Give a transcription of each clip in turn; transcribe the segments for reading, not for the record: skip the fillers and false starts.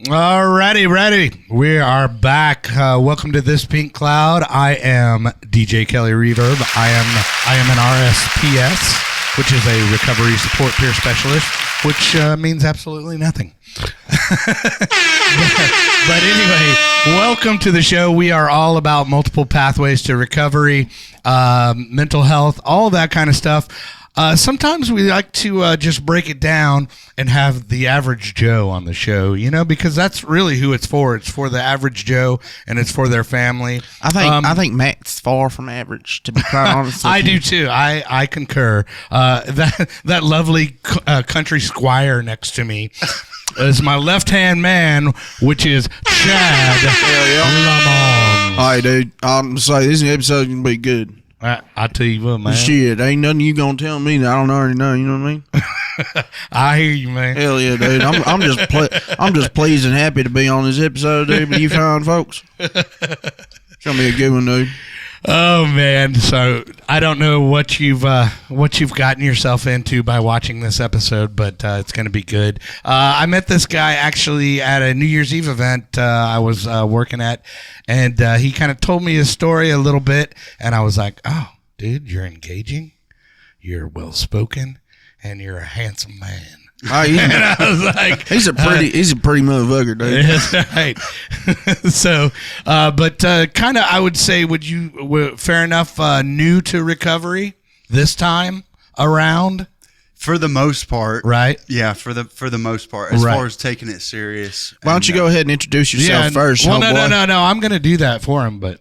Alrighty, ready. We are back. Welcome to This Pink Cloud. I am DJ Kelly Reverb. I am an RSPS, which is a recovery support peer specialist, which means absolutely nothing. but anyway, welcome to the show. We are all about multiple pathways to recovery, mental health, all that kind of stuff. Sometimes we like to just break it down and have the average Joe on the show, because that's really who it's for. It's for the average Joe, and it's for their family. I think Matt's far from average, to be quite honest. I do too. I concur. That lovely country squire next to me is my left-hand man, which is Chad Lamont. All right, dude. I'm sorry, this episode's going to be good. I tell you what, man. Shit, ain't nothing you gonna tell me that I don't already know. You know what I mean? I hear you, man. Hell yeah, dude. I'm just pleased and happy to be on this episode, dude. With you fine folks. It's gonna be a good one, dude. Oh man, so I don't know what you've gotten yourself into by watching this episode, but it's going to be good. I met this guy actually at a New Year's Eve event I was working at, and he kind of told me his story a little bit, and I was like, "Oh, dude, you're engaging, you're well spoken, and you're a handsome man." And I was like, he's a pretty motherfucker, dude. That's right. So, but kind of, I would say, fair enough, new to recovery this time around? For the most part. Right. Yeah, for the most part. As far as taking it serious. Why don't you go ahead and introduce yourself first? Well, no. I'm going to do that for him, but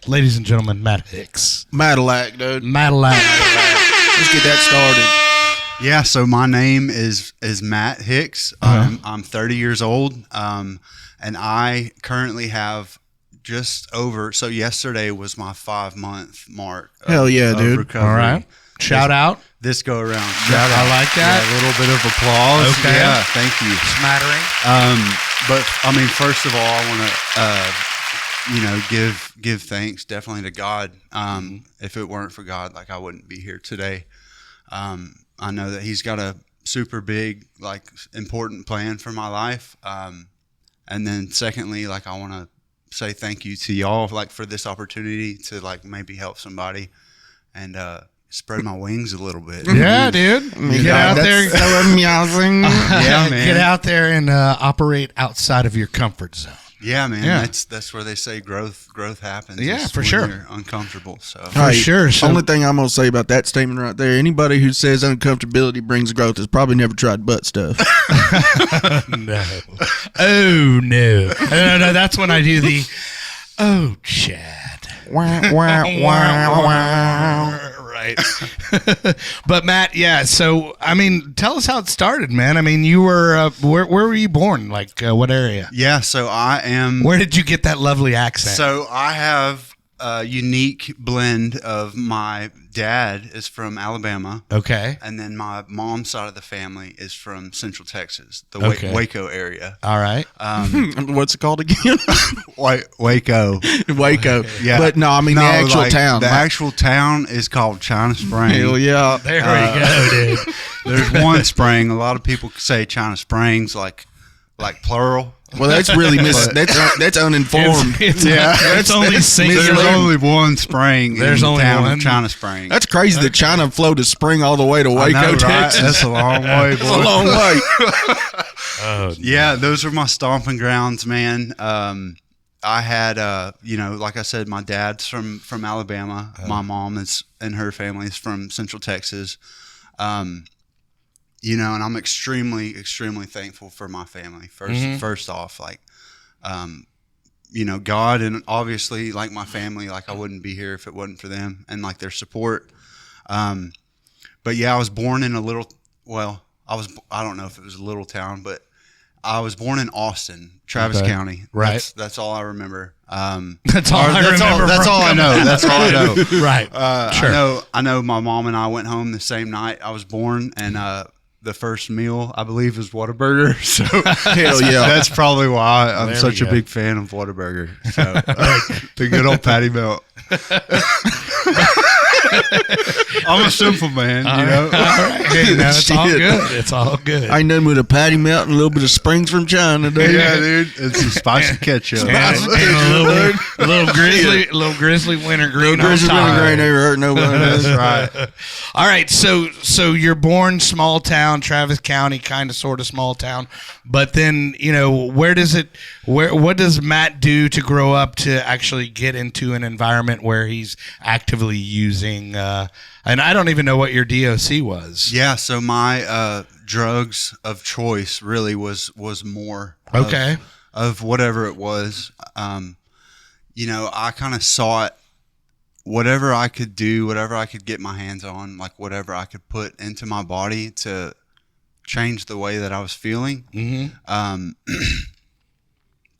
ladies and gentlemen, Matt Hicks. Madalac, dude. Madalac. Let's get that started. Yeah, so my name is Matt Hicks. I'm 30 years old, and I currently have just over. So yesterday was my 5-month mark. Hell yeah, dude! Recovery. All right, shout out this go around. Shout out. I like that. Yeah, a little bit of applause. Okay, yeah, thank you. Smattering. But I mean, first of all, I want to give thanks definitely to God. If it weren't for God, I wouldn't be here today. I know that He's got a super big, important plan for my life. And then secondly, I want to say thank you to y'all, for this opportunity to, maybe help somebody and spread my wings a little bit. Yeah, dude. Get out there. So amusing. Yeah, man. Get out there and operate outside of your comfort zone. Yeah, man. Yeah. That's where they say growth happens. Yeah, is for when sure. You're uncomfortable. So For sure. So, only thing I'm gonna say about that statement right there: anybody who says uncomfortability brings growth has probably never tried butt stuff. No. Oh no. No. That's when I do the. Oh, Chad. Right. But Matt, yeah. So I mean, tell us how it started, man. I mean, you were where were you born? What area? yeah, so I am. Where did you get that lovely accent? So I have a unique blend of my dad is from Alabama. Okay. And then my mom's side of the family is from Central Texas, the Okay. Waco area. All right. What's it called again? Waco. Waco. Yeah. But no, I mean the actual town. The actual town is called China Spring. Hell yeah. There we go, dude. There's one spring. A lot of people say China Springs like plural. Well, that's really that's uninformed. It's only singular. There's only one spring There's in the only town one. of China Springs. That's crazy that China flowed a spring all the way to I Waco, know, right? Texas. That's a long way, boy. That's a long way. Oh, Yeah, those are my stomping grounds, man. I had, like I said, my dad's from Alabama. My mom and her family is from Central Texas. And I'm extremely, extremely thankful for my family. First off, God, and obviously, my family, I wouldn't be here if it wasn't for them and their support. But yeah, I was born in I don't know if it was a little town, but I was born in Austin, Travis County. Right. That's all I remember. That's all I remember. That's all I know. That's all I know. Right. Sure. I know my mom and I went home the same night I was born, and the first meal, I believe, is Whataburger. So Hell yeah. that's probably why I'm There such we a go. big fan of Whataburger. So the good old patty melt. I'm a simple man, you know. All right. Hey, no, it's all Shit. good. It's all good. I ain't done with a patty melt and a little bit of springs from China, dude. Yeah, dude. It's some spicy ketchup. And a little grizzly wintergreen on Grizzly top. wintergreen never hurt nobody. That's right. All right, so you're born small town, Travis County, kind of sort of small town, but then what does Matt do to grow up to actually get into an environment where he's actively using? And I don't even know what your DOC was. Yeah, so my drugs of choice really was more of whatever it was. I kind of sought whatever I could do, whatever I could get my hands on, like whatever I could put into my body to change the way that I was feeling. Mm-hmm.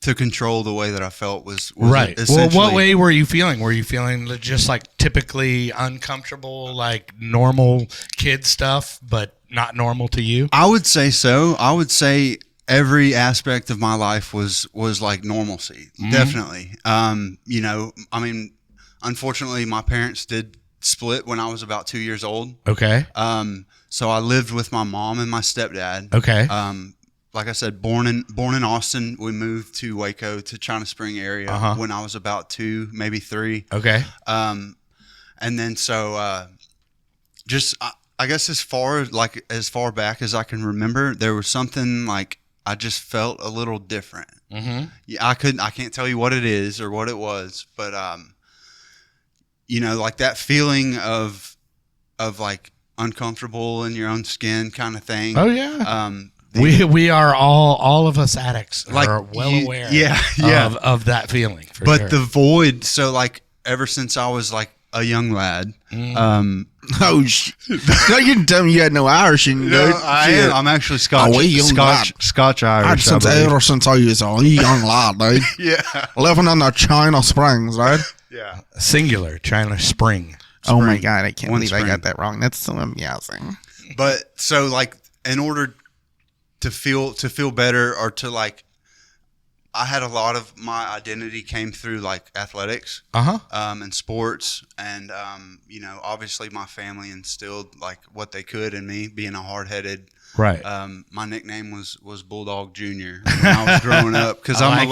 To control the way that I felt was right. Well, essentially. what way were you feeling? Were you feeling just like typically uncomfortable, like normal kid stuff, but not normal to you? I would say so. I would say every aspect of my life was like normalcy. Mm-hmm. Definitely. Unfortunately, my parents did split when I was about 2 years old. Okay. So I lived with my mom and my stepdad. Okay. Like I said, born in Austin. We moved to Waco, to China Spring area when I was about 2, maybe 3. Okay. And then I guess as far back as I can remember, there was something like I just felt a little different. Mm-hmm. Yeah, I can't tell you what it is or what it was, but like that feeling of like uncomfortable in your own skin kind of thing. Oh yeah. We are all of us addicts are well aware of that feeling. But sure. the void, so like ever since I was like a young lad. No, you didn't tell me you had no Irish in you, dude. I'm actually Scotch. Scotch Irish. Ever since I was a young lad, dude. Yeah. Living in the China Springs, dude. Yeah. Singular, China Spring. Oh my God, I can't One believe I spring. got that wrong. That's so amazing. But so like in order to feel better, or to like, I had a lot of my identity came through like athletics, and sports, and obviously my family instilled like what they could in me, being a hard-headed. Right. My nickname was Bulldog Junior when I was growing up, because I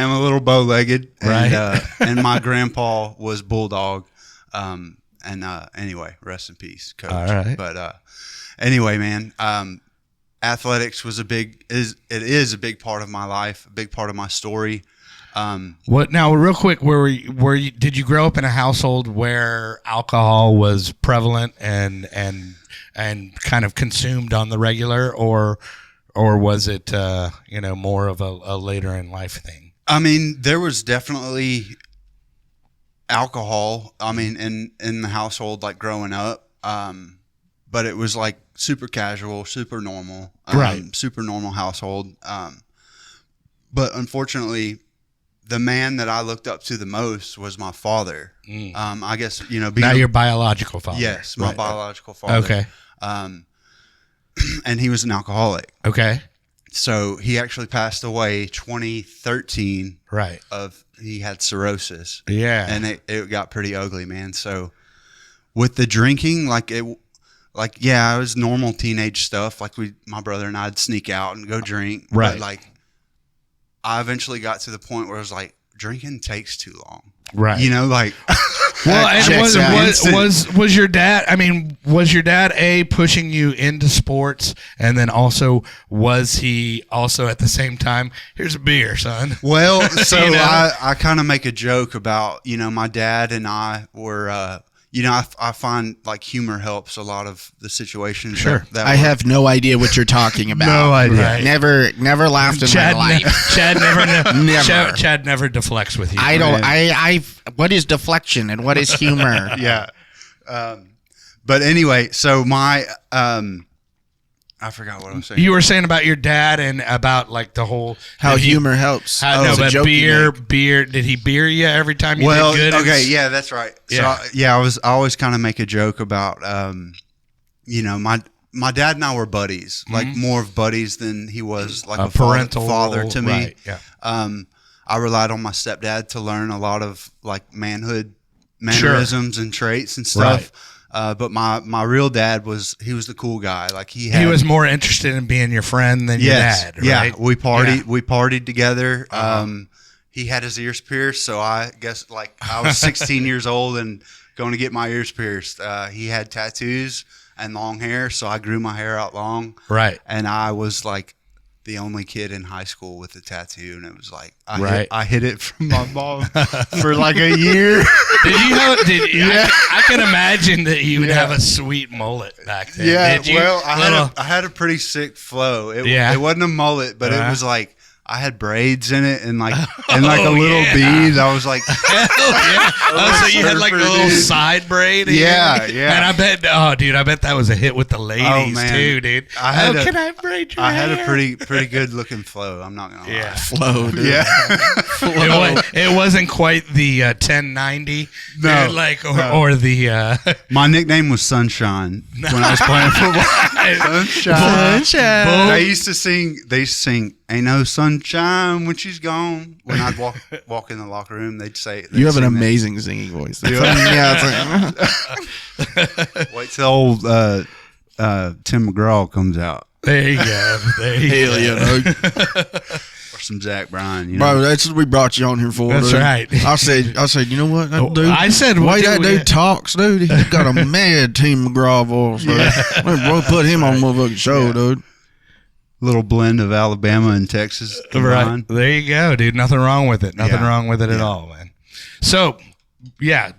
am a little bow-legged, and Right. And my grandpa was Bulldog. Anyway, rest in peace, Coach. All right. But anyway, man. Athletics is a big part of my life, a big part of my story. What now? Real quick, did you grow up in a household where alcohol was prevalent and kind of consumed on the regular, or was it more of a later in life thing? I mean, there was definitely alcohol. I mean, in the household, like growing up, but it was like super casual, super normal, right? Super normal household. But unfortunately, the man that I looked up to the most was my father. I guess being now your biological father. Yes, my biological father. Okay. And he was an alcoholic. Okay. So he actually passed away 2013. Right. He had cirrhosis. Yeah. And it got pretty ugly, man. So with the drinking, it was normal teenage stuff. Like my brother and I'd sneak out and go drink. Right. But like, I eventually got to the point where it was like, drinking takes too long. Right. Like. Well, and checks was your dad? I mean, was your dad pushing you into sports, and then also was he also at the same time? Here's a beer, son. Well, so I kind of make a joke about my dad and I were. I find like humor helps a lot of the situations. Sure. I have no idea what you're talking about. No idea. Right. Never laughed in my life. Chad never deflects with you. I don't. What is deflection and what is humor? Yeah. But anyway, so my I forgot what I was saying. You were saying about your dad and about like the whole How humor helps. but beer. Did he beer you every time you did good? Okay, yeah, that's right. Yeah. So I always kind of make a joke about my dad and I were buddies, like more of buddies than he was like a parental father to me. Right, yeah. I relied on my stepdad to learn a lot of like manhood mannerisms and traits and stuff. But my real dad was the cool guy. Like he was more interested in being your friend than your dad. Right? Yeah, we partied together. He had his ears pierced, so I guess like I was 16 years old and going to get my ears pierced. He had tattoos and long hair, so I grew my hair out long. Right. And I was like the only kid in high school with a tattoo, and it was like I hid it from my mom for like a year. I can imagine that you would have a sweet mullet back then. Yeah, Did you? well, I had a pretty sick flow. It wasn't a mullet, but it was like I had braids in it and like a little bead. I was like, so you had like a little side braid. Yeah. And I bet that was a hit with the ladies too, dude. Can I braid your hair? I had a pretty good looking flow. I'm not gonna lie. Yeah, flow, dude. Yeah. It wasn't quite the 1090, no, dude, like or the. My nickname was Sunshine when I was playing football. Sunshine. They used to sing "Ain't No Sunshine When She's Gone." When I'd walk in the locker room, they'd you have an amazing singing voice. Yeah, wait till old Tim McGraw comes out. There you go. Hell yeah, or some Zach Bryan. Bro, that's what we brought you on here for. That's dude. right. I said, you know what, that dude? I said, the way that dude talks, dude, he's got a mad Tim McGraw voice. Dude. We'll put him on motherfucking show, dude. Little blend of Alabama and Texas. Right. There you go, dude. Nothing wrong with it. Nothing wrong with it at all, man. So,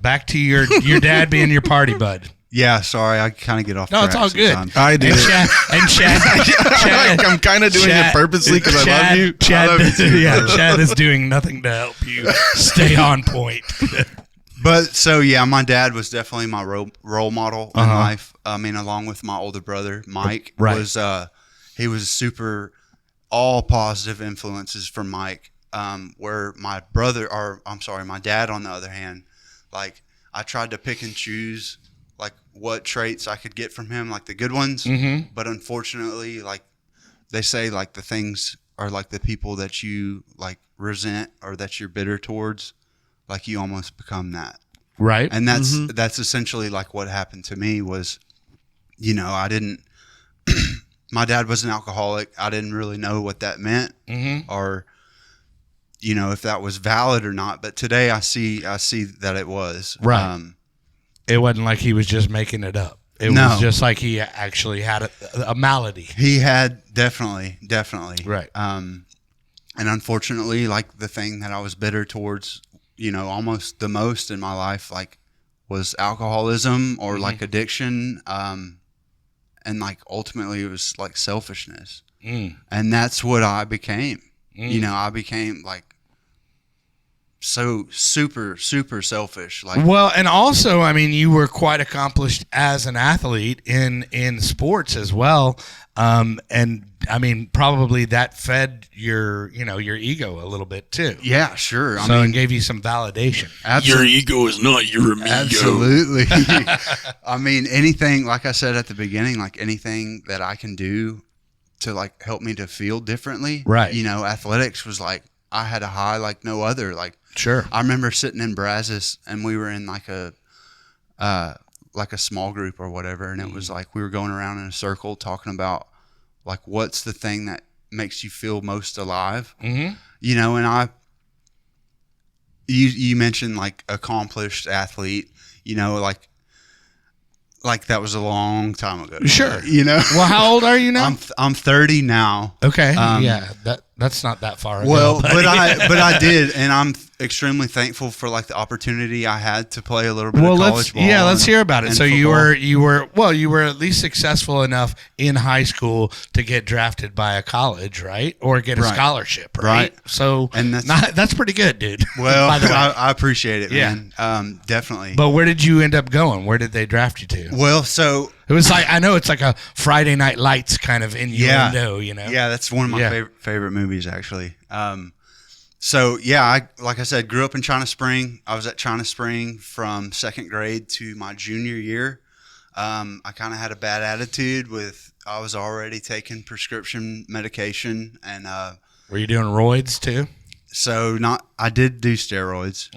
back to your dad being your party bud. Yeah, sorry, I kind of get off. No, it's all good. Sometimes. I do. Chad, I'm kind of doing it purposely because I love you. Chad is doing nothing to help you stay on point. But so my dad was definitely my role model in life. I mean, along with my older brother Mike, he was super all positive influences from Mike. Where my dad, on the other hand, like I tried to pick and choose like what traits I could get from him, like the good ones. Mm-hmm. But unfortunately, like they say, like the things are like the people that you like resent or that you're bitter towards, like you almost become that. Right. And that's essentially like what happened to me was, I didn't, my dad was an alcoholic. I didn't really know what that meant or, if that was valid or not. But today I see that it was. Right. It wasn't like he was just making it up. It was just like he actually had a malady. He had definitely. Right. And unfortunately, like the thing that I was bitter towards, almost the most in my life, like was alcoholism or like addiction. And like ultimately it was like selfishness. And that's what I became. I became like so super selfish. Like, well, and also, I mean, you were quite accomplished as an athlete in sports as well. And I mean, probably that fed your ego a little bit too. Yeah, sure. It gave you some validation. Your ego is not your amigo. Absolutely. I mean, anything, like I said at the beginning, like anything that I can do to like help me to feel differently. Right. Athletics was like, I had a high like no other. Like, sure. I remember sitting in Brazos and we were in like a small group or whatever. And it was like, we were going around in a circle talking about like, what's the thing that makes you feel most alive? Mm-hmm. And you mentioned like accomplished athlete, like that was a long time ago. Sure. Well, how old are you now? I'm 30 now. Okay. That's not that far ago. Well, but I did, and I'm extremely thankful for like the opportunity I had to play a little bit of college ball. Yeah, let's hear about it. So football. you were at least successful enough in high school to get drafted by a college, right? Or get a scholarship, right? So and that's pretty good, dude. Well, by the way. I appreciate it, man. Definitely. But where did you end up going? Where did they draft you to? Well, so it was like, I know it's like a Friday Night Lights kind of innuendo, Yeah, that's one of my favorite movies, actually. Like I said, grew up in China Spring. I was at China Spring from second grade to my junior year. I kind of had a bad attitude I was already taking prescription medication. And were you doing roids too? So I did do steroids.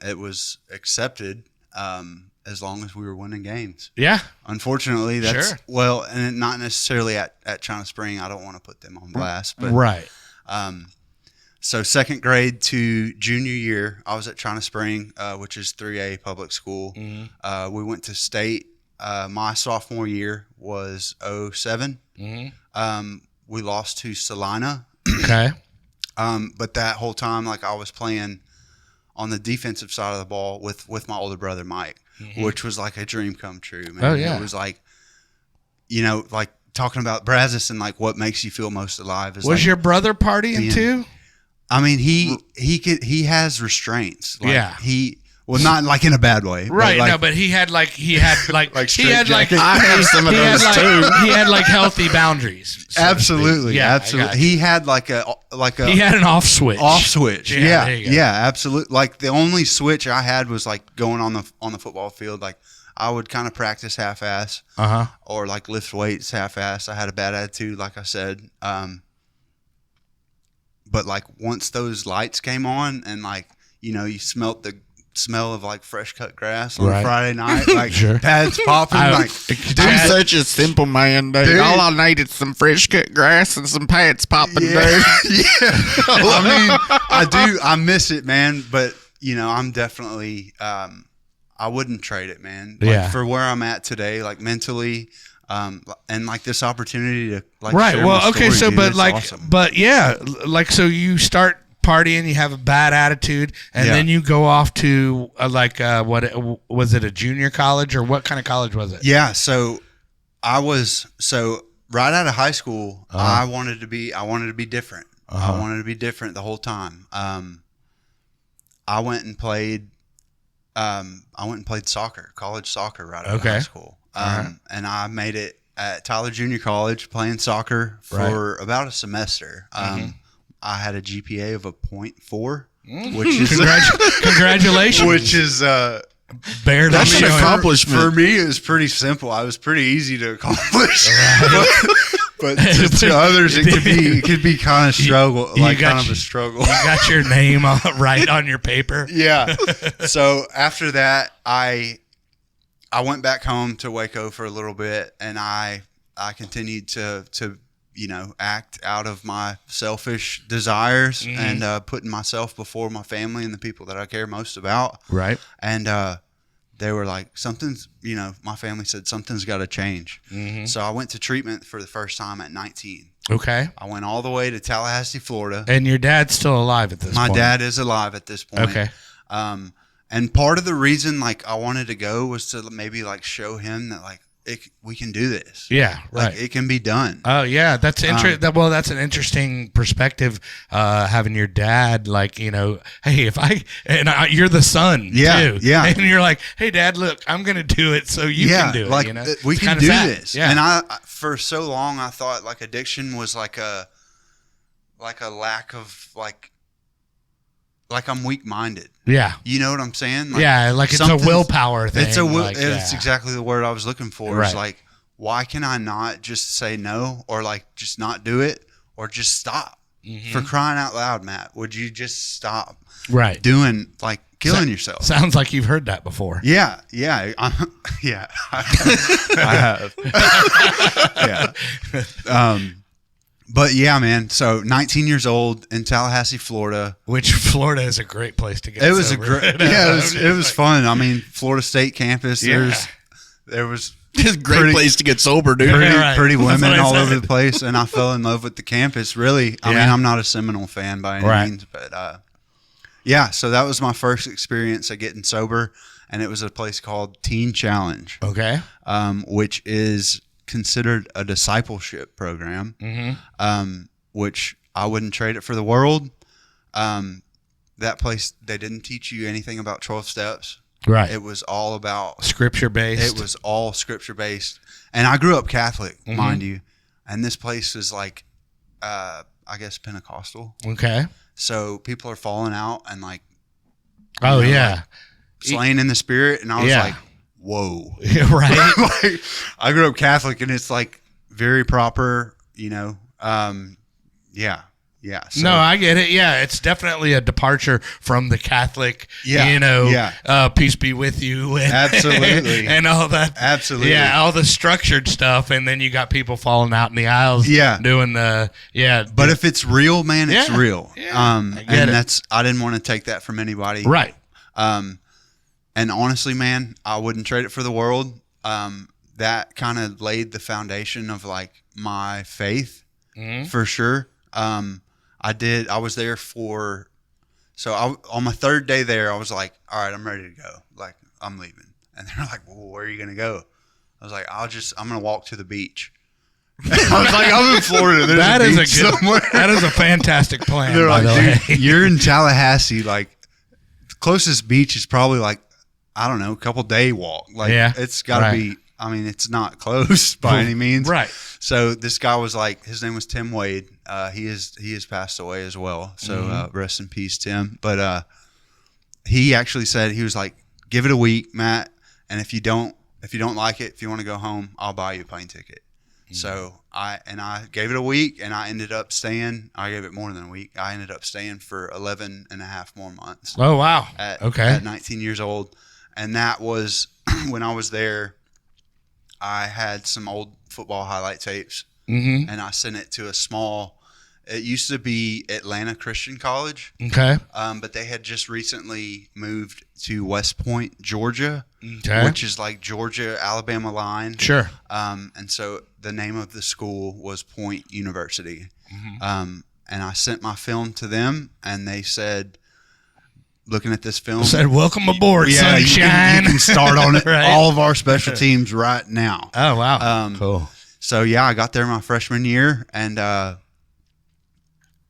It was accepted as long as we were winning games. Yeah. Unfortunately, that's Sure. well, and not necessarily at China Spring. I don't want to put them on blast, but Right. so second grade to junior year, I was at China Spring, which is 3A public school. Mm-hmm. We went to state. My sophomore year was 07. Mm-hmm. We lost to Salina. Okay. But that whole time, like I was playing on the defensive side of the ball with my older brother Mike, which was like a dream come true, man. Oh, yeah. It was like, like talking about Brazos and like what makes you feel most alive is Was like, your brother partying too? I mean, he has restraints. Like, Yeah. Well, not like in a bad way. Right. But like, no, but he had like he had straitjacket. I have some of he had those like too. he had like healthy boundaries. so to absolutely, speak. Yeah, I absolutely. got you. He had like a He had an off switch. off switch. Yeah, Yeah, there you go. yeah, absolutely. Like the only switch I had was like going on the football field. Like I would kind of practice half-ass or like lift weights half-ass. I had a bad attitude, like I said. But like once those lights came on and like you smelt the smell of like fresh cut grass on Right. a Friday night, like Sure. pads popping, like I'm such a simple man, dude. Dude. All I need is some fresh cut grass and some pads popping, dude. yeah. I mean, I miss it, man. But I'm definitely, I wouldn't trade it, man. Like, Yeah. for where I'm at today, like mentally, and like this opportunity to like Right. share Well, my okay. story, So, dude, but it's like, awesome. but yeah, like, so you start partying, you have a bad attitude, and Yeah. then you go off to what was it? A junior college or what kind of college was it? Yeah, so I was right out of high school. Uh-huh. I wanted to be different. I wanted to be different the whole time. I went and played soccer, college soccer, right out of high school. And I made it at Tyler Junior College playing soccer for about a semester. I had a GPA of a 0.4, which is Congratulations. which is barely That's an showing. accomplishment. for me, it was pretty simple. I was pretty easy to accomplish, but to others, it could be kind of struggle, you like got kind of you- a struggle. You got your name right on your paper. Yeah. So after that, I went back home to Waco for a little bit, and I continued to act out of my selfish desires and putting myself before my family and the people that I care most about. Right. And they were like, my family said something's got to change. So I went to treatment for the first time at 19. Okay. I went all the way to Tallahassee, Florida. And your dad's still alive at this My point. dad is alive at this point. Okay. And part of the reason like I wanted to go was to maybe like show him that like we can do this. Yeah. Right. Like it can be done. Oh yeah, that's interesting. Well, that's an interesting perspective. Having your dad, like, hey, you're the son, Yeah, too. yeah. And you're like, hey, Dad, look, I'm gonna do it, so you can do it. Like we It's can kinda do sad. this. Yeah. And I for so long I thought like addiction was like a lack of like I'm weak-minded. Yeah. You know what I'm saying? Yeah, like it's a something's- willpower thing. It's a will. like, It's yeah. exactly the word I was looking for. Right. It's like, why can I not just say no, or like just not do it, or just stop? For crying out loud, Matt, would you just stop Right. doing like killing yourself? Sounds like you've heard that before. Yeah, yeah, yeah. I have. Yeah. But yeah, man. So 19 years old in Tallahassee, Florida. Which Florida is a great place to get. It was sober. a great. Yeah, it was fun. I mean, Florida State campus. Yeah. There was It's a great place to get sober, dude. pretty, Yeah, right. pretty That's women what I all said. over the place, and I fell in love with the campus. Really, I Yeah. mean, I'm not a Seminole fan by any Right. means, but yeah. So that was my first experience of getting sober, and it was a place called Teen Challenge, Okay. which is considered a discipleship program, which I wouldn't trade it for the world. That place, they didn't teach you anything about 12 steps. Right. It was all about Scripture based. it was all scripture based, and I grew up Catholic, mind you. And this place is like, I guess Pentecostal. Okay. So people are falling out and like Oh know, yeah. slain in the spirit, and I was Yeah. like, whoa. Right. Like, I grew up Catholic, and it's like very proper, yeah. Yeah. So, No, I get it. Yeah, it's definitely a departure from the Catholic, Yeah. peace be with you. And, Absolutely. and all that. Absolutely. Yeah, all the structured stuff. And then you got people falling out in the aisles doing the, But if it's real, man, it's Yeah. real. Yeah. I get and it. I didn't want to take that from anybody. right. And honestly, man, I wouldn't trade it for the world. That kind of laid the foundation of like my faith for sure. I was there on my third day there, I was like, all right, I'm ready to go. Like, I'm leaving. And they're like, well, where are you going to go? I was like, I'm going to walk to the beach. I was like, I'm in Florida. There's That a is beach a good, somewhere. that is a fantastic plan, They're by like, the way. dude, you're in Tallahassee. Like, the closest beach is probably like, I don't know, a couple day walk. Like, it's got to be, I mean, it's not close by any means. Right. So this guy was like, his name was Tim Wade. He has passed away as well. So rest in peace, Tim. But he actually said, he was like, give it a week, Matt. And if you don't like it, if you want to go home, I'll buy you a plane ticket. So I gave it a week, and I ended up staying. I gave it more than a week. I ended up staying for 11 and a half more months. Oh, wow. At 19 years old. And that was when I was there. I had some old football highlight tapes, and I sent it to it used to be Atlanta Christian College. Okay. But they had just recently moved to West Point, Georgia, Okay. which is like Georgia-Alabama line. Sure. And so the name of the school was Point University. And I sent my film to them, and they said, looking at this film, Said, welcome aboard, sunshine. You can start on it. Right. All of our special teams right now. Oh, wow. Cool. So yeah, I got there my freshman year, and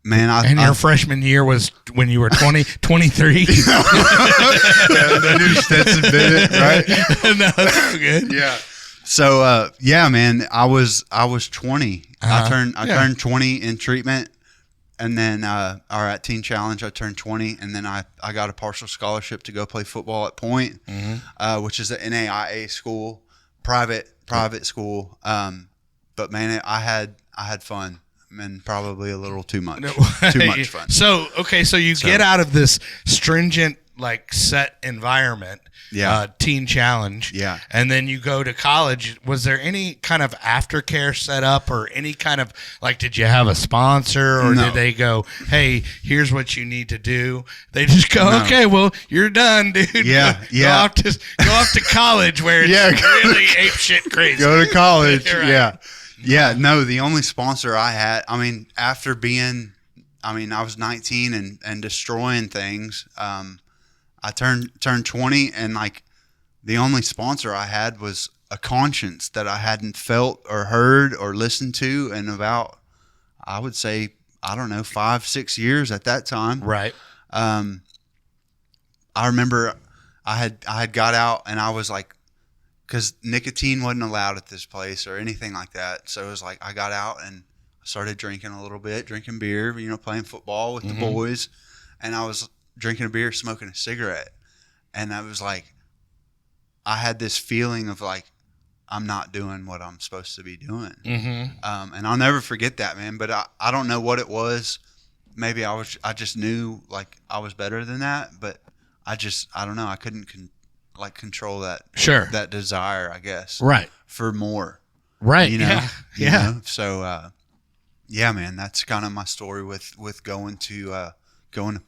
man, your freshman year was when you were 23? that new Stetson Bennett, right? No, that's good. Yeah. So yeah, man, I was 20. I turned 20 in treatment, and then or at Teen Challenge I turned 20, and then I got a partial scholarship to go play football at Point, which is an NAIA school, private school. But man, I had fun. And probably a little too much fun. So you get out of this stringent, like, set environment, Teen Challenge, and then you go to college. Was there any kind of aftercare set up, or any kind of, like, did you have a sponsor, or did they go, hey, here's what you need to do? They just go, okay, well, you're done, dude. Go off to college where it's really apeshit crazy. Go to college. Right. Yeah. Yeah, no, the only sponsor I had, I mean, after I was 19 and destroying things, I turned 20, and like the only sponsor I had was a conscience that I hadn't felt or heard or listened to in about, I would say, I don't know, 5-6 years at that time. Right. I remember I had got out, and I was like, because nicotine wasn't allowed at this place or anything like that. So it was like I got out and started drinking a little bit, drinking beer, playing football with the boys. And I was drinking a beer, smoking a cigarette. And I was like, I had this feeling of like, I'm not doing what I'm supposed to be doing. And I'll never forget that, man. But I don't know what it was. Maybe I just knew like I was better than that. But I don't know. I couldn't control that that desire, I guess, for more, yeah. So yeah, man, that's kind of my story with going to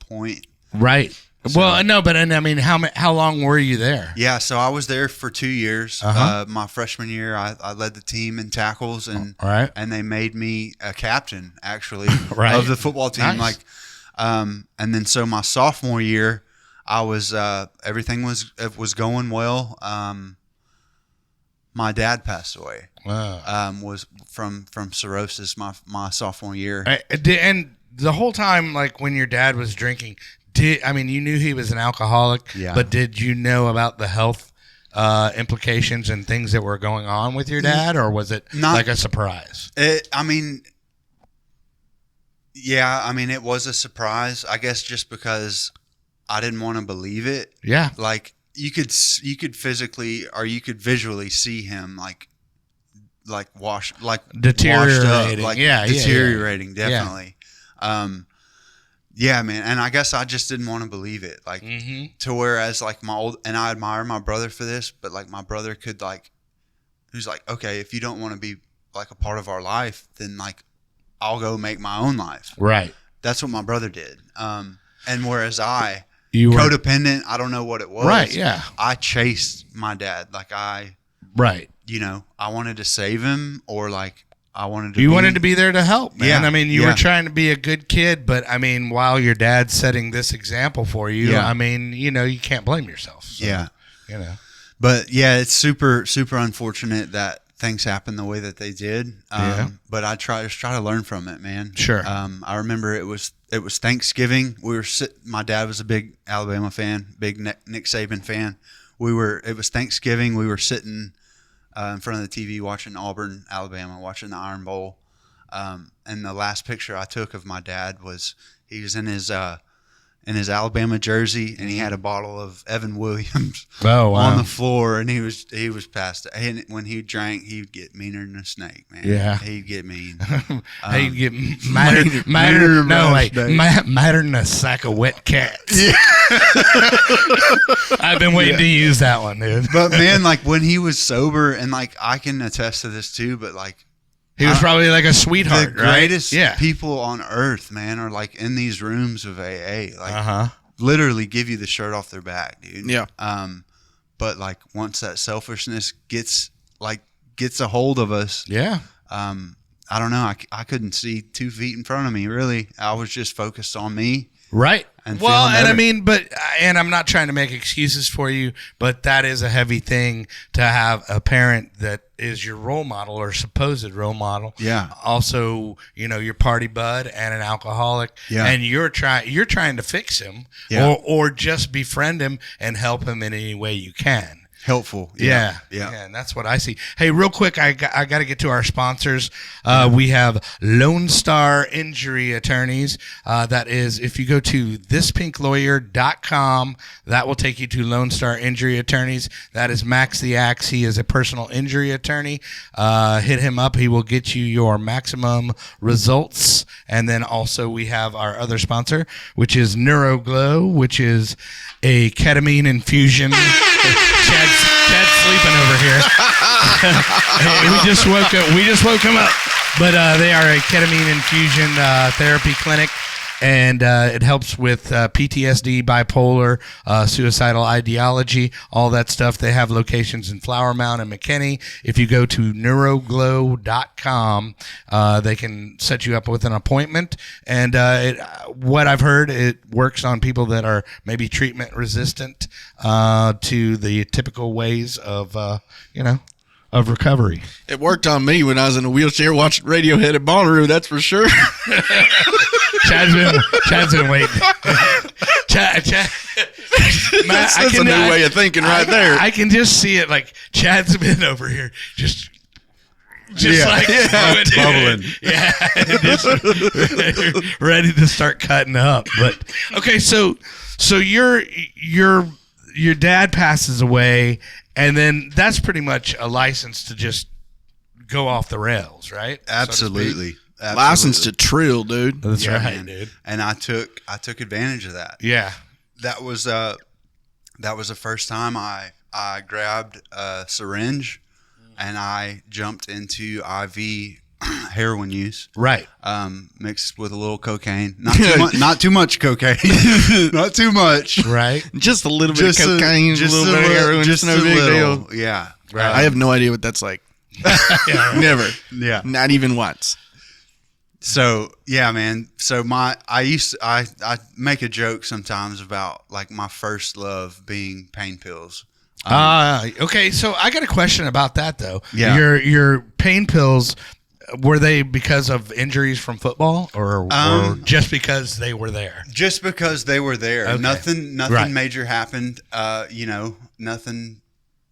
Point, right. So, well, no, but I mean, how long were you there? Yeah, so I was there for 2 years. My freshman year, I led the team in tackles, and they made me a captain actually of the football team. Nice. And then so my sophomore year, I was everything was going well. My dad passed away. Wow. Was from cirrhosis my sophomore year. And the whole time, like when your dad was drinking, you knew he was an alcoholic, but did you know about the health implications and things that were going on with your dad, or was it like a surprise? It was a surprise, I guess, just because I didn't want to believe it. Yeah. Like you could physically, or you could visually see him deteriorating. Washed up, deteriorating, definitely. Yeah, man. And I guess I just didn't want to believe it. Like, to whereas, like, and I admire my brother for this, but, like, my brother could, like, who's like, okay, if you don't want to be, like, a part of our life, then, like, I'll go make my own life. Right. That's what my brother did. And whereas You were codependent, I don't know what it was. right. Yeah. I chased my dad. Like, Right. I wanted to save him, or, like, I wanted to You wanted to be there to help, man. Yeah, I mean, you yeah. were trying to be a good kid, but I mean, while your dad's setting this example for you, Yeah. I mean, you can't blame yourself. So, Yeah. But But yeah, it's super, super unfortunate that things happened the way that they did. Yeah. But I try to learn from it, man. Sure. I remember it was Thanksgiving. My dad was a big Alabama fan, big Nick Saban fan. It was Thanksgiving. We were sitting in front of the TV watching Auburn, Alabama, watching the Iron Bowl. And the last picture I took of my dad was he was in his Alabama jersey, and he had a bottle of Evan Williams on the floor, and he was past it. And when he drank, he'd get meaner than a snake, man. Yeah. He'd get mean. He'd get madder than a sack of wet cats. Yeah. I've been waiting to use that one, dude. But man, like when he was sober, and like I can attest to this too, but like He was probably like a sweetheart, the right? greatest people on earth, man, are like in these rooms of AA, like literally give you the shirt off their back, dude. Yeah. But like once that selfishness gets a hold of us, I don't know. I couldn't see 2 feet in front of me. Really, I was just focused on me. Right. And Well, feeling and I better. mean, and I'm not trying to make excuses for you, but that is a heavy thing to have a parent that is your role model or supposed role model. Yeah. Also, your party bud and an alcoholic. Yeah. And you're trying to fix him, Yeah. or just befriend him and help him in any way you can. Helpful. Yeah, and that's what I see. Hey, real quick, I got to get to our sponsors. We have Lone Star Injury Attorneys. That is, if you go to thispinklawyer.com, that will take you to Lone Star Injury Attorneys. That is Max the Axe. He is a personal injury attorney. Hit him up. He will get you your maximum results. And then also we have our other sponsor, which is NeuroGlow, which is a ketamine infusion. Chad's sleeping over here. Hey, we just woke him up. But they are a ketamine infusion therapy clinic, and it helps with PTSD, bipolar, suicidal ideology, all that stuff. They have locations in Flower Mound and McKinney. If you go to neuroglow.com, they can set you up with an appointment. And what I've heard, it works on people that are maybe treatment resistant to the typical ways of, of recovery. It worked on me when I was in a wheelchair watching Radiohead at Bonnaroo, that's for sure. Chad's been waiting. Chad, Matt, That's a new way of thinking right there. I can just see it. Like Chad's been over here, just bubbling. Yeah, just ready to start cutting up. But okay, so your dad passes away, and then that's pretty much a license to just go off the rails, right? Absolutely. License to trill, dude. That's right, man. dude. And I took advantage of that. Yeah. That was the first time I grabbed a syringe and I jumped into IV heroin use. Right. Mixed with a little cocaine. Not too much cocaine. Not too much. Right. Just a little bit of cocaine, just a little bit of heroin, just no big deal. Yeah. Right. I have no idea what that's like. Never. Yeah. Not even once. So yeah, man. So I make a joke sometimes about like my first love being pain pills. Okay, so I got a question about that though. Yeah. Your pain pills, were they because of injuries from football or just because they were there? Just because they were there. Okay. Nothing Right. major happened. Nothing,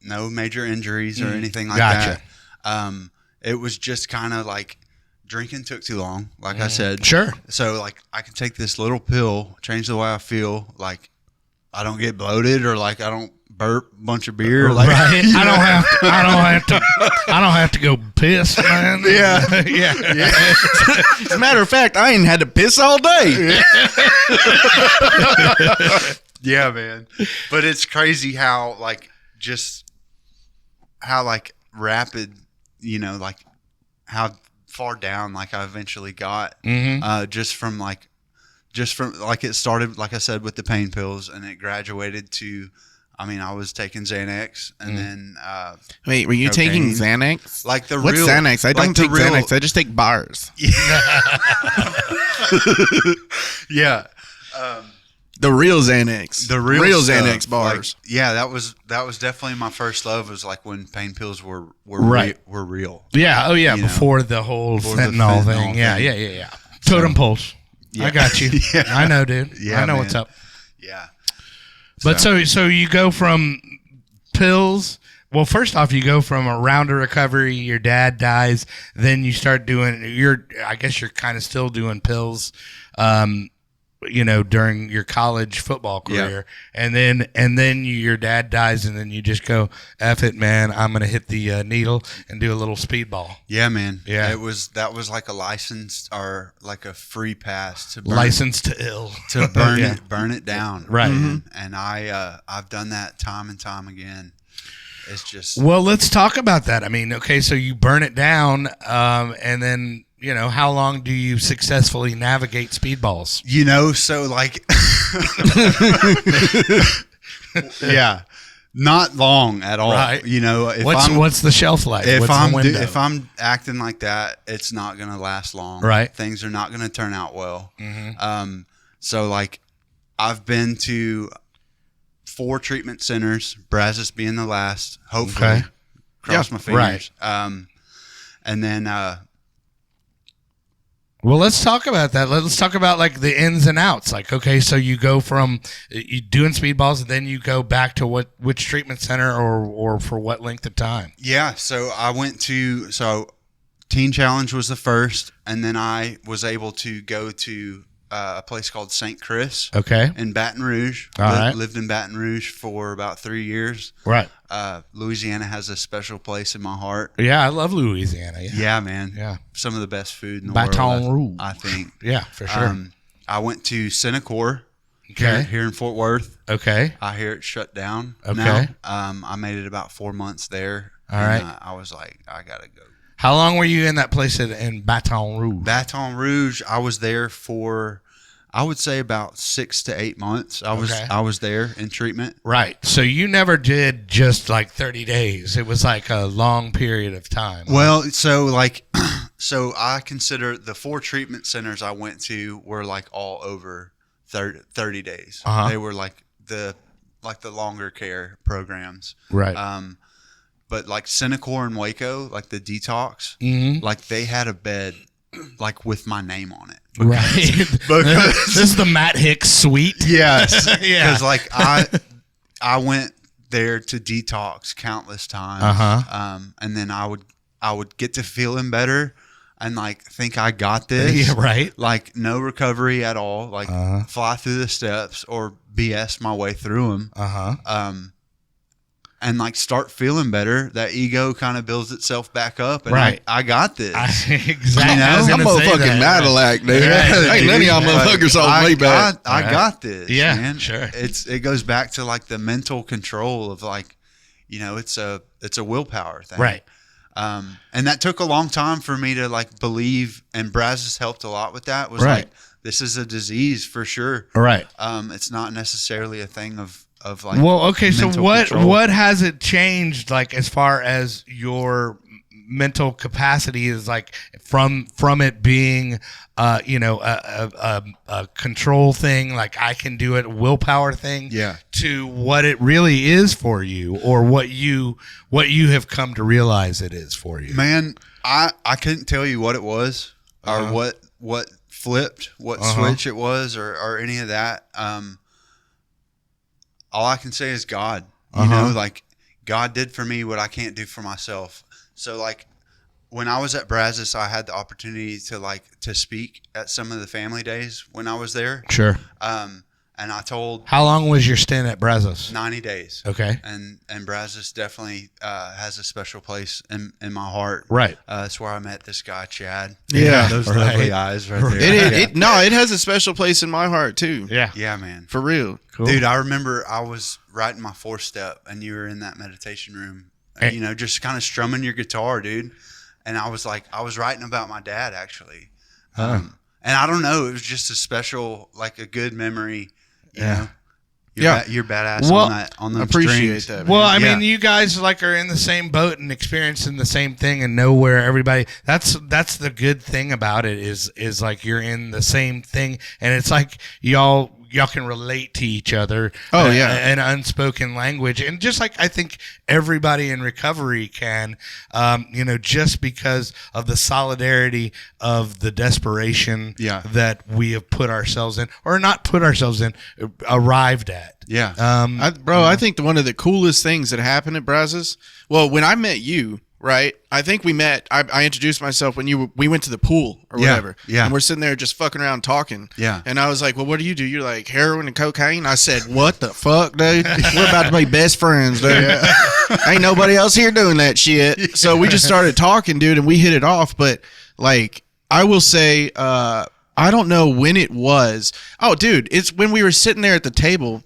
no major injuries or anything like Gotcha. that. It was just kind of like drinking took too long, like I said. Sure. So like I can take this little pill, change the way I feel. Like I don't get bloated or like I don't burp a bunch of beer. Right. I don't have to go piss, man. Yeah. yeah. As a matter of fact, I ain't had to piss all day. Yeah, man. But it's crazy how like rapid, like how far down like I eventually got. Just from like it started, like I said, with the pain pills, and it graduated to, I was taking Xanax, and then Wait, were you taking cocaine. Xanax? Like the What's real Xanax? I like don't the take real- Xanax. I just take bars. Yeah. The real Xanax. The real stuff, Xanax bars. Like, yeah, that was definitely my first love. Was like when pain pills were Right. were real. Yeah. Oh, yeah. You know, before the whole before the fentanyl fentanyl thing. Yeah. thing. Yeah. Totem poles. Yeah. I got you. Yeah. I know, dude. Yeah, I know man. what's up. Yeah. But so you go from pills. Well, first off, you go from a round of recovery. Your dad dies. Then you start doing. I guess you're kind of still doing pills. During your college football career, and then your dad dies, and then you just go, F it, man. I'm gonna hit the needle and do a little speedball. Yeah, man. Yeah. That was like a license or like a free pass to burn, License to ill. to burn Yeah. burn it down. Right. Man. And I've done that time and time again. It's just Well, let's talk about that. Okay, so you burn it down, and then how long do you successfully navigate speedballs? so like yeah, not long at all. Right. If What's the shelf life? if What's the window? if I'm acting like that, it's not gonna last long. Right. Things are not gonna turn out well. So like I've been to 4 treatment centers, Brazos being the last. Hopefully, Okay. cross my fingers. Right. And then Well, let's talk about that. Let's talk about like the ins and outs. Like, okay, so you go from you doing speedballs, and then you go back to which treatment center or for what length of time? yeah, so I went to Teen Challenge was the first, and then I was able to go to a place called St. Chris Okay, in Baton Rouge. All right. Lived in Baton Rouge for about 3 years. right. Louisiana has a special place in my heart. Yeah, I love Louisiana. Yeah, Yeah, man. yeah, Some of the best food in the Baton world. Rouge. I think. Yeah, for sure. I went to Senecor Okay. here in Fort Worth. Okay, I hear it shut down Okay. now. I made it about 4 months there. All and, right. I was like, I gotta go. how long were you in that place in Baton Rouge? Baton Rouge. I was there for, I would say about 6 to 8 months. I was there in treatment. Right. So you never did just like 30 days. It was like a long period of time. Well, so like, so I consider the 4 treatment centers I went to were like all over 30 days. Uh-huh. They were like the longer care programs. right. But like Senecor and Waco, like the detox, Mhm. like they had a bed like with my name on it. Right. Because- This is the Matt Hicks suite. Yes. Yeah. Because like I went there to detox countless times. Uh-huh. And then I would get to feeling better and like think I got this. Yeah, right. Like no recovery at all. Like Uh-huh. fly through the steps or BS my way through them. Uh-huh. And like start feeling better. That ego kind of builds itself back up. And Right. I got this. Exactly. You know, I was I'm gonna say motherfucking that. Madillac, dude. Yeah, Ain't none of y'all Dude, motherfuckers like, hold me back. I Right. got this. Yeah, man. sure. It goes back to like the mental control of like, it's a willpower thing. Right. And that took a long time for me to like believe, and Brazos helped a lot with that. Was Right. like, this is a disease for sure. Right. It's not necessarily a thing of like. Well, okay, so mental what control. what has it changed like as far as your mental capacity is like from it being a control thing, like I can do it, willpower thing, Yeah. to what it really is for you, or what you have come to realize it is for you. Man, I couldn't tell you what it was Uh-huh. or what flipped, what switch it was, or any of that. All I can say is God. You know, like God did for me what I can't do for myself. So like when I was at Brazos, I had the opportunity to speak at some of the family days when I was there. Sure. And I told How long was your stint at Brazos? 90 days. Okay. And Brazos definitely has a special place in my heart. Right. That's where I met this guy, Chad. Yeah, Those right. lovely eyes right there. It has a special place in my heart too. Yeah. Yeah, man. For real. Cool. Dude, I remember I was writing my 4th step, and you were in that meditation room, Hey. just kind of strumming your guitar, dude. And I was writing about my dad, actually. And I don't know, it was just a special, like a good memory. You know? You're badass Well, on that. On those Appreciate strings. that. Well, I Yeah. mean, you guys like are in the same boat and experiencing the same thing and know where everybody. That's the good thing about it is like you're in the same thing, and it's like y'all can relate to each other. Oh, yeah. An unspoken language, and just like I think everybody in recovery can, just because of the solidarity of the desperation Yeah. that we have put ourselves in, or not put ourselves in, arrived at. Yeah. I think one of the coolest things that happened at Brazos, well, when I met you, right? I think we met. I introduced myself when we went to the pool or Yeah, whatever. yeah. And we're sitting there just fucking around talking. Yeah. And I was like, "Well, what do you do?" You're like, "Heroin and cocaine." I said, "What the fuck, dude? We're about to be best friends, dude. Ain't nobody else here doing that shit." So we just started talking, dude, and we hit it off. But like, I will say, I don't know when it was. Oh, dude, it's when we were sitting there at the table.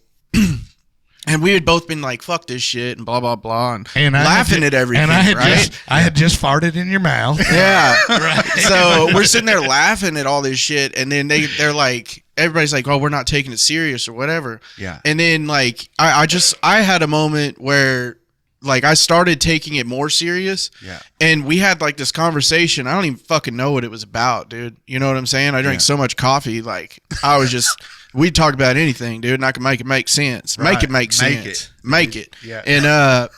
And we had both been like, "Fuck this shit," and blah blah blah, and laughing at everything. And right? I had just farted in your mouth. Yeah. Right. So we're sitting there laughing at all this shit, and then they're like, everybody's like, "Oh, we're not taking it serious or whatever." Yeah. And then like I had a moment where like I started taking it more serious. Yeah. And we had like this conversation. I don't even fucking know what it was about, dude. You know what I'm saying? I drank so much coffee, like I was just we'd talk about anything, dude, and I could make it make sense. Right. Make it make sense. it. Make it. Yeah. And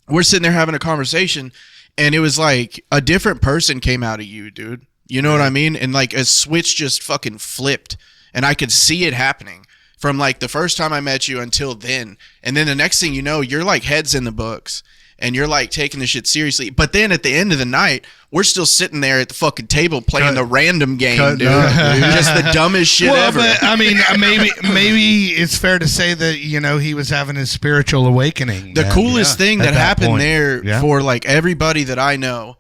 we're sitting there having a conversation, and it was like a different person came out of you, dude. You know what I mean? And like a switch just fucking flipped, and I could see it happening from like the first time I met you until then. And then the next thing you know, you're like heads in the books, and you're like taking the shit seriously. But then at the end of the night, we're still sitting there at the fucking table playing the random game, dude. Just the dumbest shit ever. But, I mean, maybe it's fair to say that he was having his spiritual awakening. The coolest thing at that that happened point. there Yeah. for like everybody that I know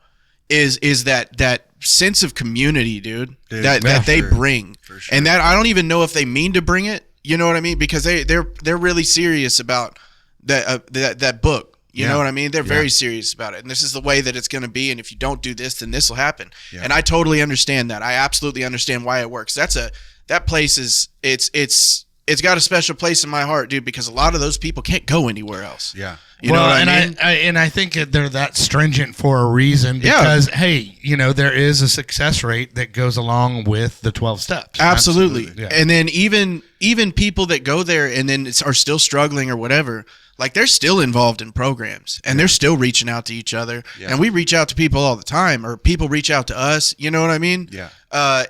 is that sense of community, dude. That they sure. bring, For sure. and that I don't even know if they mean to bring it. You know what I mean? Because they're really serious about that book. You know what I mean? They're very serious about it, and this is the way that it's going to be. And if you don't do this, then this will happen. Yeah. And I totally understand that. I absolutely understand why it works. That place is it's got a special place in my heart, dude, because a lot of those people can't go anywhere else. Yeah. You know what I mean? and I think that they're that stringent for a reason because hey, there is a success rate that goes along with the 12 steps. Absolutely. Yeah. And then even people that go there and then are still struggling or whatever, like they're still involved in programs and they're still reaching out to each other. Yeah. And we reach out to people all the time, or people reach out to us. You know what I mean? Yeah.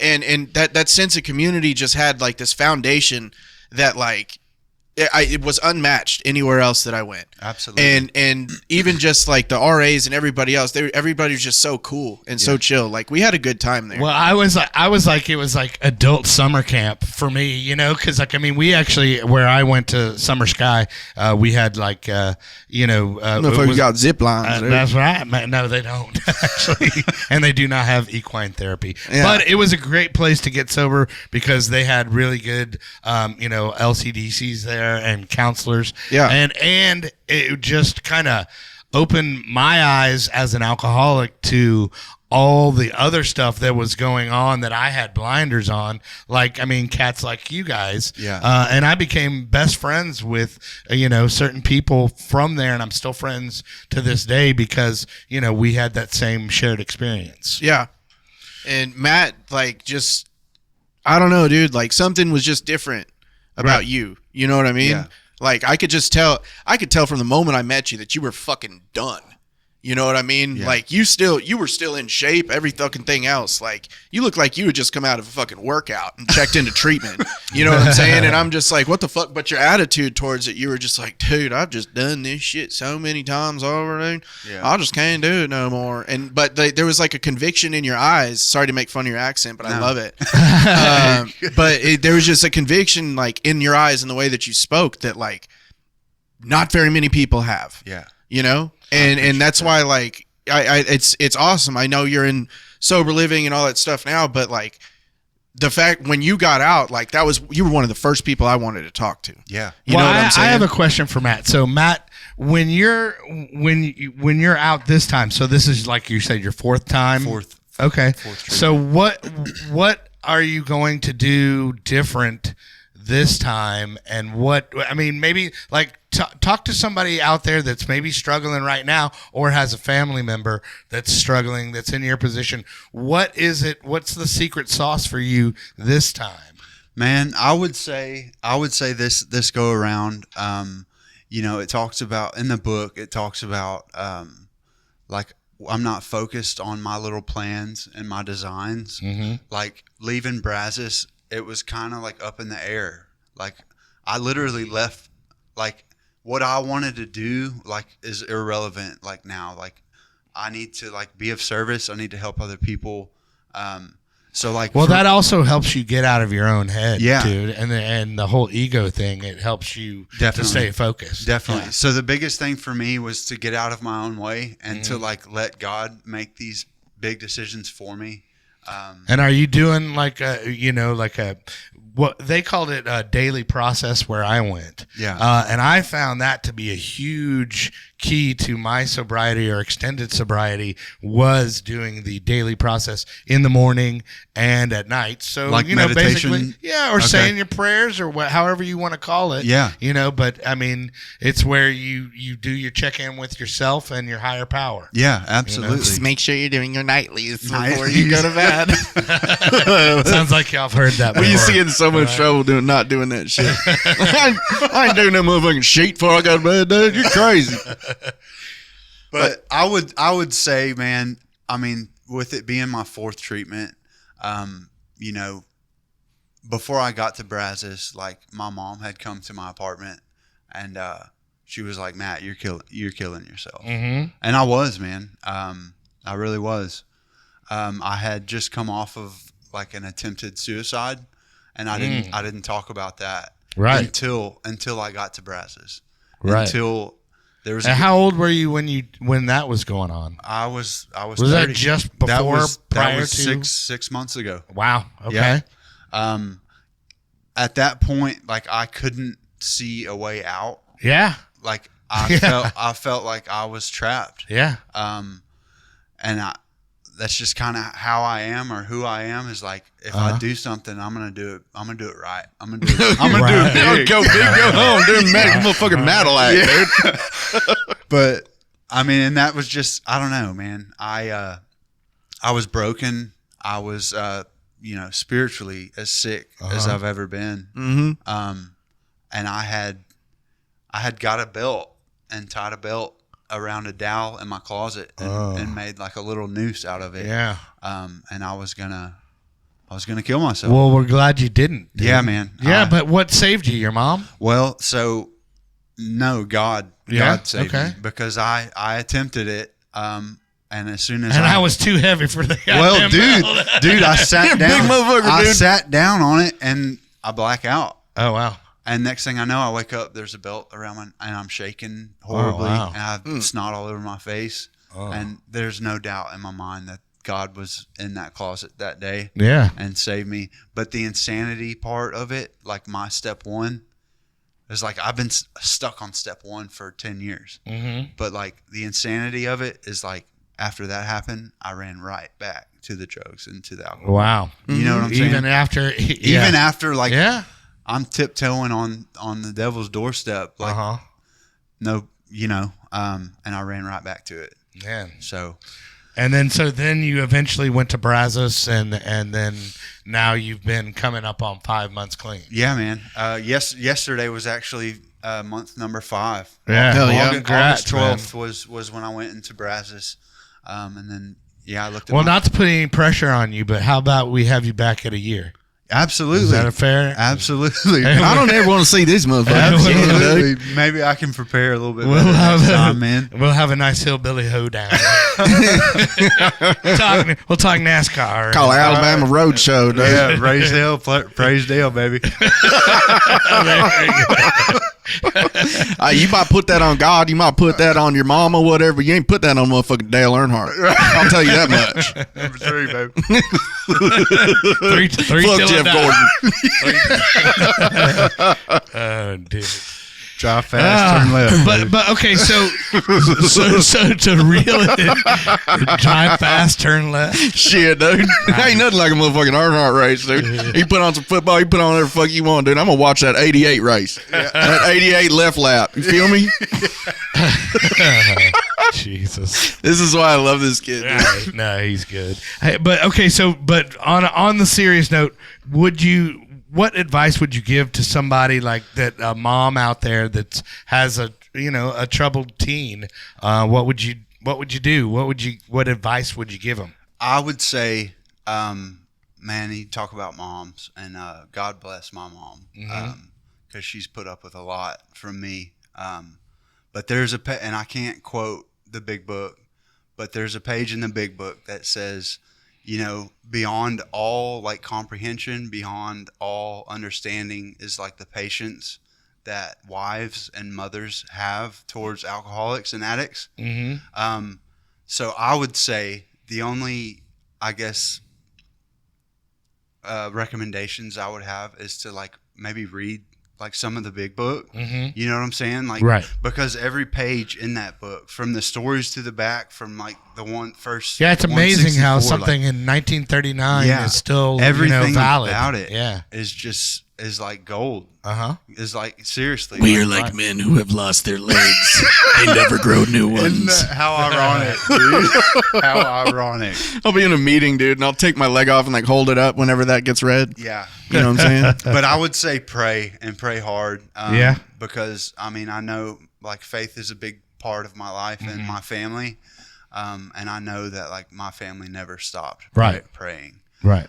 And that sense of community just had like this foundation that like it was unmatched anywhere else that I went. Absolutely. And even just like the RAs and everybody else, everybody was just so cool and so chill. Like we had a good time there. Well, I was like it was like adult summer camp for me, because like we actually where I went to Summer Sky, we had like I don't know if we got zip lines. there. that's right. Man, no, they don't actually, and they do not have equine therapy. Yeah. But it was a great place to get sober because they had really good, LCDCs there and counselors. Yeah. and it just kind of opened my eyes as an alcoholic to all the other stuff that was going on that I had blinders on, like cats like you guys. Yeah. And I became best friends with certain people from there, and I'm still friends to this day because we had that same shared experience. Yeah. And Matt, like, just, I don't know, dude, like something was just different about Right. you. You know what I mean? Yeah. Like I could tell from the moment I met you that you were fucking done. You know what I mean? Yeah. Like you were still in shape, every fucking thing else. Like you look like you had just come out of a fucking workout and checked into treatment. You know what I'm saying? And I'm just like, what the fuck? But your attitude towards it, you were just like, dude, I've just done this shit so many times over, dude. Yeah. I just can't do it no more. But there was like a conviction in your eyes. Sorry to make fun of your accent, but I love it. There was just a conviction like in your eyes and the way that you spoke that like not very many people have. Yeah. You know? And that's why like it's awesome. I know you're in sober living and all that stuff now, but like the fact when you got out, like you were one of the first people I wanted to talk to. Yeah. You know what I'm saying? I have a question for Matt. So Matt, when you're out this time, so this is like you said your fourth time. Fourth. Okay. Fourth So what are you going to do different this time? And maybe like talk to somebody out there that's maybe struggling right now or has a family member that's struggling, that's in your position. What is it? What's the secret sauce for you this time? Man, I would say this go around. It talks about in the book. It talks about like I'm not focused on my little plans and my designs. Mm-hmm. Like leaving Brazos, it was kind of like up in the air. Like I literally left. Like what I wanted to do, like is irrelevant. Like now, like I need to like be of service. I need to help other people. That also helps you get out of your own head, dude. And the whole ego thing, it helps you to stay focused. Definitely. Yeah. So the biggest thing for me was to get out of my own way and to like let God make these big decisions for me. And are you doing what they called it a daily process where I went? Yeah. And I found that to be a huge key to my sobriety or extended sobriety was doing the daily process in the morning and at night. So, like meditation? basically, or saying your prayers or however you want to call it. Yeah. But I mean, it's where you do your check-in with yourself and your higher power. Yeah, absolutely. Just make sure you're doing your nightlies before you go to bed. Sounds like y'all have heard that before. We used to get in so much trouble not doing that shit. I ain't doing that motherfucking shit before I go to bed, dude. You're crazy. But I would say, man, I mean, with it being my fourth treatment, before I got to Brazos, like my mom had come to my apartment and she was like, Matt, you're killing yourself. Mm-hmm. And I was, man. I really was. I had just come off of like an attempted suicide and I didn't talk about that until I got to Brazos. Right. Until there was. And how old were you when that was going on? I was. Was 30. that just before? That was to 6 months ago. Wow. Okay. Yeah. At that point, like I couldn't see a way out. Yeah. Like I felt like I was trapped. Yeah. That's just kind of how I am or who I am is like, if I do something, I'm going to do it. I'm going to do it right. I'm going to do it. I'm going to do it big. Go big, go home. Doing motherfucking Metal Act, dude. But I mean, and that was just, I don't know, man. I was broken. I was, spiritually as sick as I've ever been. Mm-hmm. And I had got a belt and tied a belt around a dowel in my closet and made like a little noose out of it. Yeah. And I was gonna kill myself. Well, we're glad you didn't. Dude. Yeah, man. Yeah, but what saved you? Your mom? Well, so no, God saved me because I attempted it. And as soon as I was too heavy for the dude, I sat down. Big motherfucker, dude. I sat down on it and I black out. Oh wow. And next thing I know, I wake up, there's a belt around and I'm shaking horribly. Oh, wow. And I have snot all over my face. Oh. And there's no doubt in my mind that God was in that closet that day and saved me. But the insanity part of it, like my step one, is like I've been stuck on step one for 10 years. Mm-hmm. But like the insanity of it is like after that happened, I ran right back to the drugs and to the alcohol. Wow. You know what I'm saying? Even after, I'm tiptoeing on the devil's doorstep, like and I ran right back to it. Man. So then you eventually went to Brazos, and then now you've been coming up on 5 months clean. Yeah, man. Yesterday was actually month number 5. Yeah. Hell yeah. August man. 12th was when I went into Brazos, and then I looked at Well, my, not to put any pressure on you, but how about we have you back at a year? absolutely. Is that a fair? Absolutely. I don't ever want to see these motherfuckers. Absolutely. Maybe I can prepare a little bit We'll better have, next time, man. we'll have a nice hillbilly hoedown. We'll talk NASCAR. Call it Alabama Road Show, dude. Yeah, praise Dale, praise Dale, baby. You might put that on God. You might put that on your mama, whatever. You ain't put that on motherfucking Dale Earnhardt. I'll tell you that much. Number 3, baby. Three Fuck till Jeff it Gordon. Oh, dude. Drive fast, turn left. But okay, so to reel it in, drive fast, turn left. Shit, dude. Ain't nothing like a motherfucking Earnhardt race, dude. You put on some football, you put on whatever the fuck you want, dude. I'm going to watch that 88 race. That 88 left lap. You feel me? Jesus. This is why I love this kid, dude. No, he's good. Hey, but okay, so but on the serious note, what advice would you give to somebody like that, a mom out there that has a troubled teen? What would you do? What advice would you give them? I would say, man, you talk about moms, and God bless my mom, because she's put up with a lot from me. But there's and I can't quote the big book, but there's a page in the big book that says, beyond all like comprehension, beyond all understanding is like the patience that wives and mothers have towards alcoholics and addicts. Mm-hmm. So I would say the only, I guess, recommendations I would have is to like maybe read like some of the big book. Mm-hmm. You know what I'm saying? Like, right. Because every page in that book, from the stories to the back, from like the first. Yeah, it's amazing how 164, something in 1939 is still everything valid about it. Yeah, is like gold. Is like seriously. We are like men who have lost their legs. They never grow new Isn't ones. that how ironic, dude? How ironic. I'll be in a meeting, dude, and I'll take my leg off and like hold it up whenever that gets read. Yeah. You know what I'm saying? But I would say pray and pray hard. Yeah. Because I mean, I know like faith is a big part of my life and my family. And I know that like my family never stopped praying. right.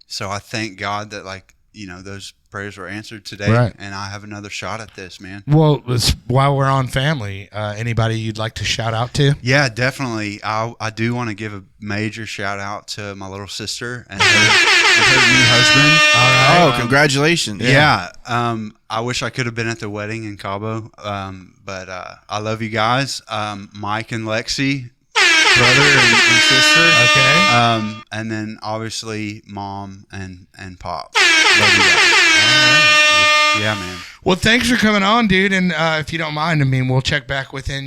So I thank God that like, those prayers were answered today, Right. and I have another shot at this, man. Well, while we're on family, anybody you'd like to shout out to? Yeah, definitely. I do want to give a major shout out to my little sister and her new husband. All right. Oh, congratulations. Yeah. I wish I could have been at the wedding in Cabo, but I love you guys. Mike and Lexi, brother and sister. Okay. And then obviously mom and pop. Love you guys. Yeah, man. Well, thanks for coming on, dude. And if you don't mind, I mean, we'll check back within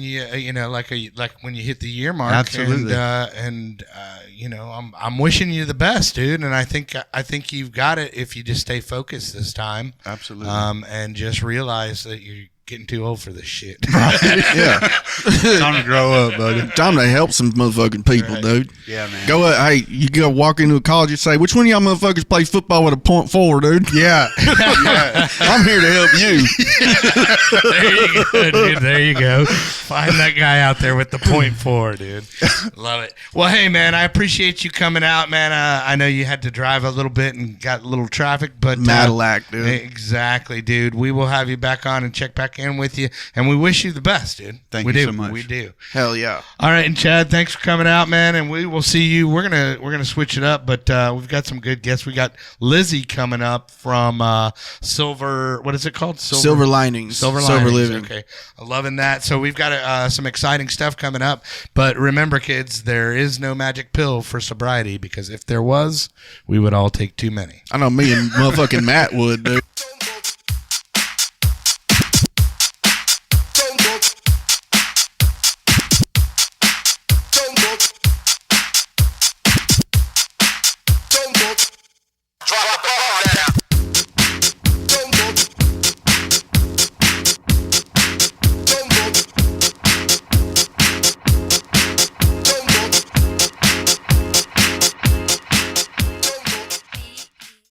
like when you hit the year mark. Absolutely. And I'm wishing you the best, dude. And I think you've got it if you just stay focused this time. Absolutely. And just realize that you're getting too old for this shit. Yeah. Time to grow up, buddy. Time to help some motherfucking people, Right. dude. Yeah, man. Hey, you go walk into a college and say, which one of y'all motherfuckers plays football with a .4, dude? Yeah. Yeah. I'm here to help you. There you go, dude. There you go. Find that guy out there with the .4, dude. Love it. Well, hey, man, I appreciate you coming out, man. I know you had to drive a little bit and got a little traffic, but Madillac, dude. Exactly, dude. We will have you back on and check back in with you, and we wish you the best, dude. Thank we you do. so much. We do. Hell yeah. All right, and Chad, thanks for coming out, man. And we will see you. We're gonna switch it up, but we've got some good guests. We got Lizzie coming up from Silver. What is it called? Silver Linings. Silver Living. Okay, I'm loving that. So we've got some exciting stuff coming up. But remember, kids, there is no magic pill for sobriety, because if there was, we would all take too many. I know me and motherfucking Matt would, dude.